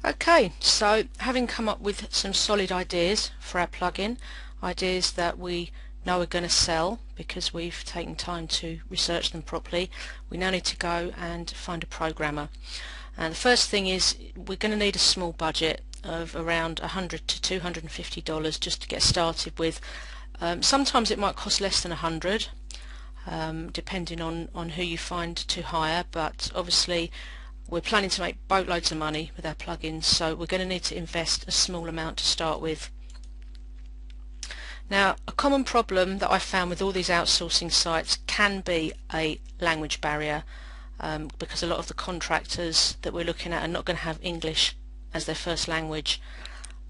Okay, so having come up with some solid ideas for our plugin, ideas that we know are going to sell because we've taken time to research them properly, we now need to go and find a programmer. And the first thing is we're going to need a small budget of around $100 to $250 just to get started with. Sometimes it might cost less than $100, depending on who you find to hire, but obviously we're planning to make boatloads of money with our plugins, so we're going to need to invest a small amount to start with. Now, a common problem that I found with all these outsourcing sites can be a language barrier, because a lot of the contractors that we're looking at are not going to have English as their first language.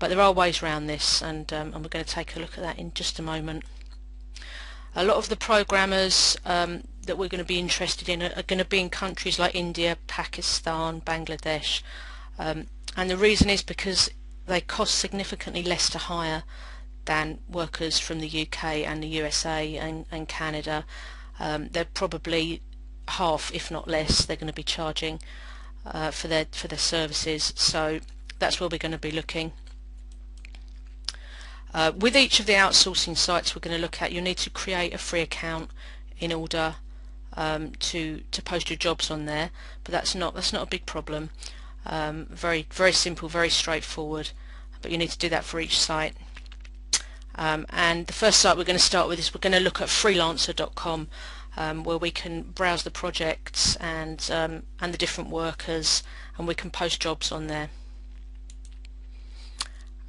But there are ways around this, and we're going to take a look at that in just a moment. A lot of the programmers that we're going to be interested in are going to be in countries like India, Pakistan, Bangladesh, and the reason is because they cost significantly less to hire than workers from the UK and the USA and Canada. They're probably half, if not less, they're going to be charging for their services, so that's where we're going to be looking. With each of the outsourcing sites we're going to look at, you'll need to create a free account in order to post your jobs on there, but that's not a big problem. Very simple, very straightforward, but you need to do that for each site. And the first site we're going to start with is we're going to look at freelancer.com, where we can browse the projects and the different workers, and we can post jobs on there.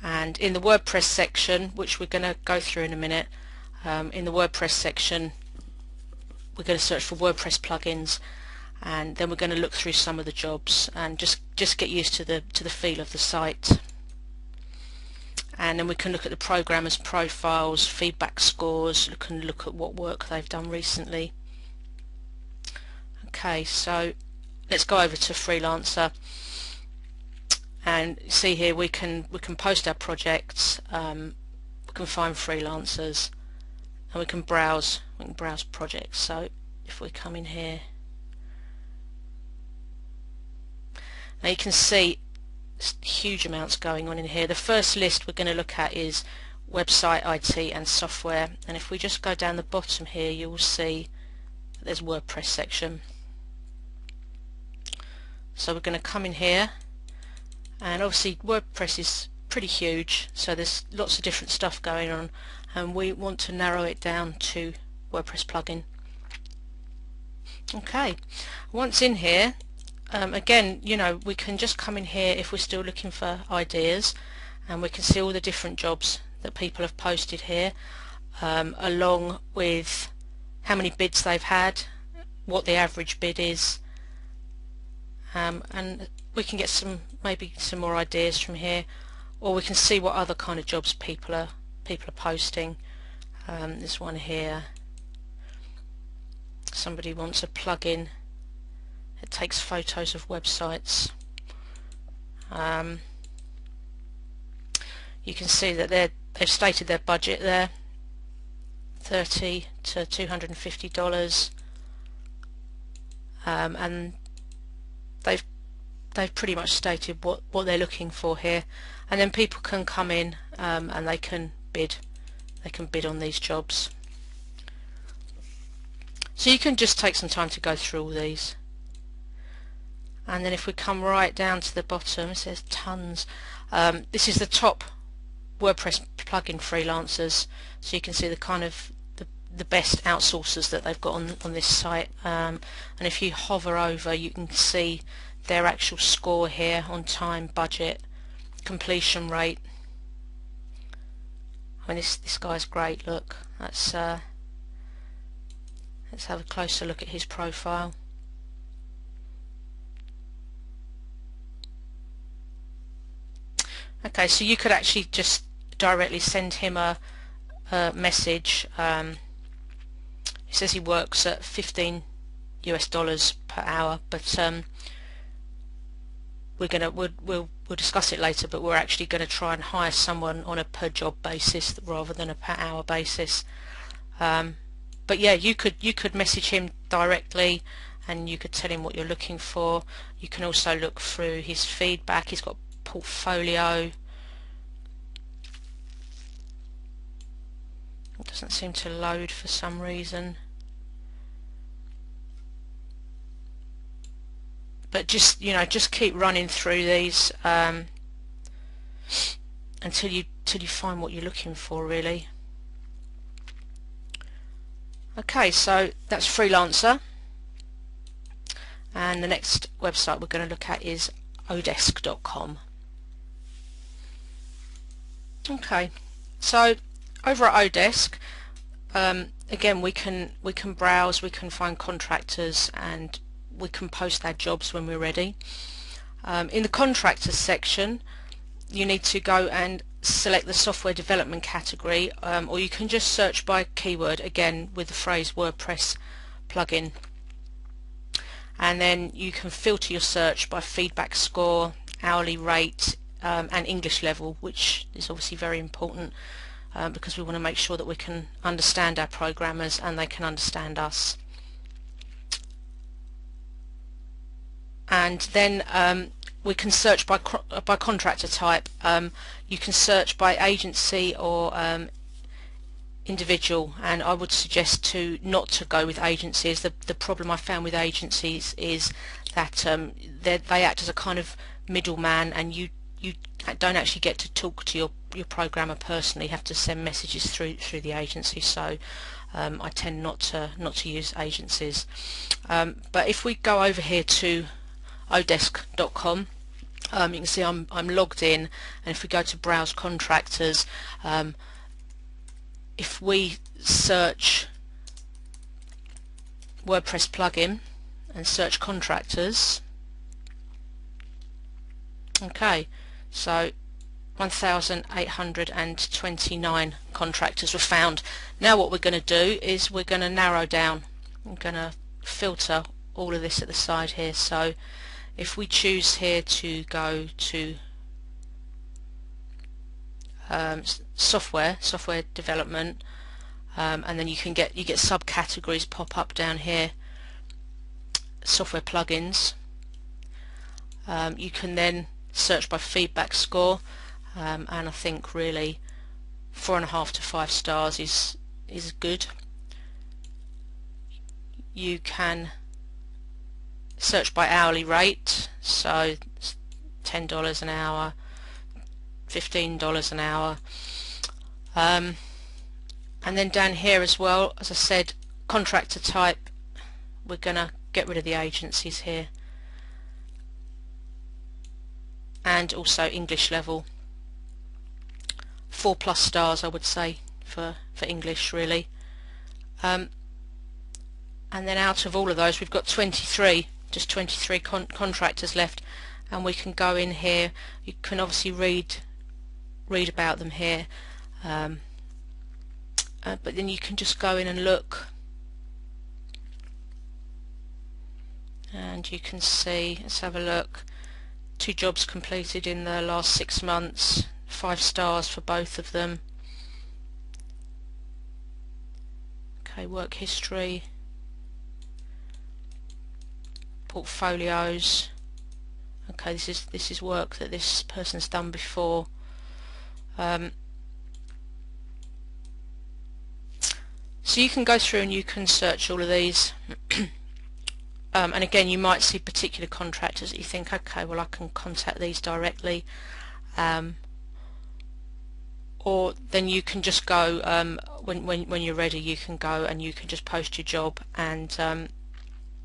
And in the WordPress section, which we're going to go through in a minute, in the WordPress section we're going to search for WordPress plugins, and then we're going to look through some of the jobs and just get used to the feel of the site. And then we can look at the programmers' profiles, feedback scores, look at what work they've done recently. Okay, so let's go over to Freelancer. And see here we can post our projects, we can find freelancers, and we can browse projects. So if we come in here, now you can see huge amounts going on in here. The first list we're going to look at is website, IT and software, and if we just go down the bottom here you will see there's WordPress section. So we're going to come in here. And obviously WordPress is pretty huge, so there's lots of different stuff going on, and we want to narrow it down to WordPress plugin. Okay, once in here, again, you know, we can just come in here if we're still looking for ideas, and we can see all the different jobs that people have posted here, along with how many bids they've had, what the average bid is, and we can get maybe some more ideas from here, or we can see what other kind of jobs people are posting. This one here, somebody wants a plugin that takes photos of websites. You can see that they've stated their budget there, $30 to $250, and they've pretty much stated what they're looking for here, and then people can come in and they can bid on these jobs. So you can just take some time to go through all these, and then if we come right down to the bottom it says tons. This is the top WordPress plugin freelancers, so you can see the kind of the best outsourcers that they've got on this site, and if you hover over you can see their actual score here on time, budget, completion rate. I mean, this guy's great. Look, let's have a closer look at his profile. Okay, so you could actually just directly send him a message. He says he works at $15 per hour, but we'll discuss it later, but we're actually going to try and hire someone on a per job basis rather than a per hour basis. But yeah, you could message him directly and you could tell him what you're looking for. You can also look through his feedback. He's got portfolio. It doesn't seem to load for some reason. But just, you know, just keep running through these until you find what you're looking for, really. Okay, so that's Freelancer, and the next website we're going to look at is odesk.com. Okay, so over at Odesk, again we can browse, we can find contractors, and we can post our jobs when we're ready. In the contractors section, you need to go and select the software development category, or you can just search by keyword, again with the phrase WordPress plugin, and then you can filter your search by feedback score, hourly rate, and English level, which is obviously very important because we want to make sure that we can understand our programmers and they can understand us. And then we can search by contractor type. You can search by agency or individual, and I would suggest not to go with agencies. The problem I found with agencies is that they act as a kind of middleman, and you don't actually get to talk to your programmer personally. You have to send messages through the agency. So I tend not to use agencies. But if we go over here to odesk.com, you can see I'm logged in, and if we go to browse contractors, if we search WordPress plugin and search contractors, okay, so 1,829 contractors were found. Now what we're going to do is we're going to narrow down. I'm going to filter all of this at the side here. So if we choose here to go to software development, and then you get subcategories pop up down here, software plugins. You can then search by feedback score, and I think really 4.5 to 5 stars is good. You can search by hourly rate, so $10 an hour, $15 an hour, and then down here as well, as I said, contractor type, we're going to get rid of the agencies here, and also English level, 4+ stars I would say for English really. And then out of all of those we've got 23 contractors left, and we can go in here. You can obviously read about them here, but then you can just go in and look, and you can see, let's have a look, 2 jobs completed in the last 6 months, 5 stars for both of them. Okay, work history, portfolios. Okay, this is work that this person's done before. So you can go through and you can search all of these. And again, you might see particular contractors that you think, okay, well I can contact these directly, or then you can just go, when you're ready, you can go and you can just post your job and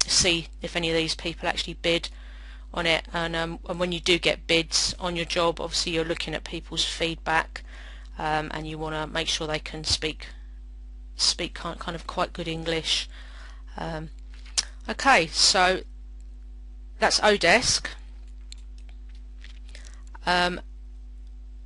see if any of these people actually bid on it. And when you do get bids on your job, obviously you're looking at people's feedback, and you want to make sure they can speak kind of quite good English. Okay, so that's Odesk, and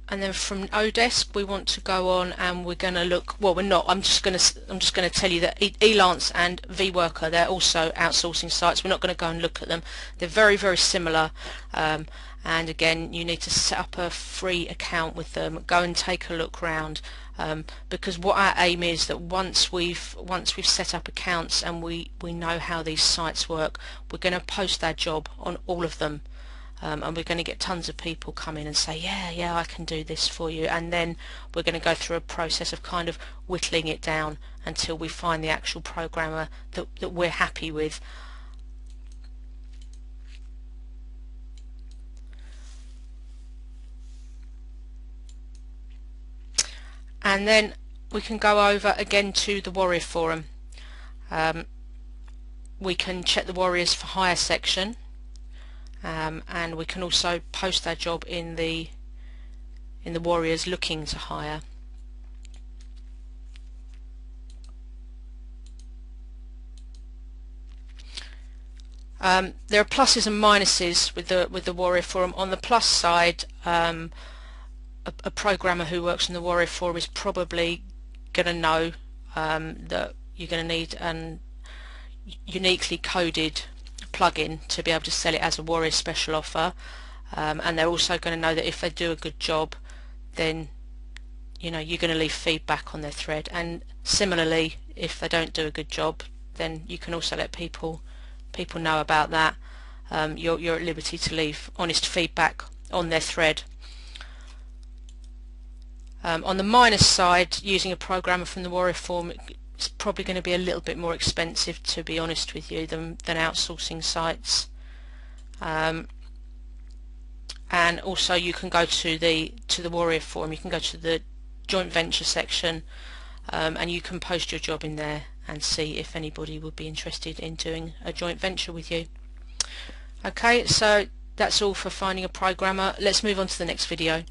then from Odesk we want to go on and we're going to look. Well, we're not. I'm just going to tell you that Elance and VWorker, they're also outsourcing sites. We're not going to go and look at them. They're very, very similar. And again, you need to set up a free account with them. Go and take a look round, because what our aim is that once we've set up accounts and we know how these sites work, we're going to post our job on all of them. and we're going to get tons of people come in and say, yeah, I can do this for you, and then we're going to go through a process of kind of whittling it down until we find the actual programmer that we're happy with. And then we can go over again to the Warrior Forum. We can check the Warriors for Hire section, and we can also post our job in the Warriors looking to hire. There are pluses and minuses with the Warrior Forum. On the plus side, a programmer who works in the Warrior Forum is probably going to know that you're going to need an uniquely coded plugin to be able to sell it as a Warrior special offer, and they're also going to know that if they do a good job, then you're going to leave feedback on their thread. And similarly, if they don't do a good job, then you can also let people know about that. You're at liberty to leave honest feedback on their thread. On the minus side, using a programmer from the Warrior Forum, it's probably going to be a little bit more expensive, to be honest with you, than outsourcing sites. And also you can go to the Warrior Forum, you can go to the joint venture section, and you can post your job in there and see if anybody would be interested in doing a joint venture with you. Okay, so that's all for finding a programmer. Let's move on to the next video.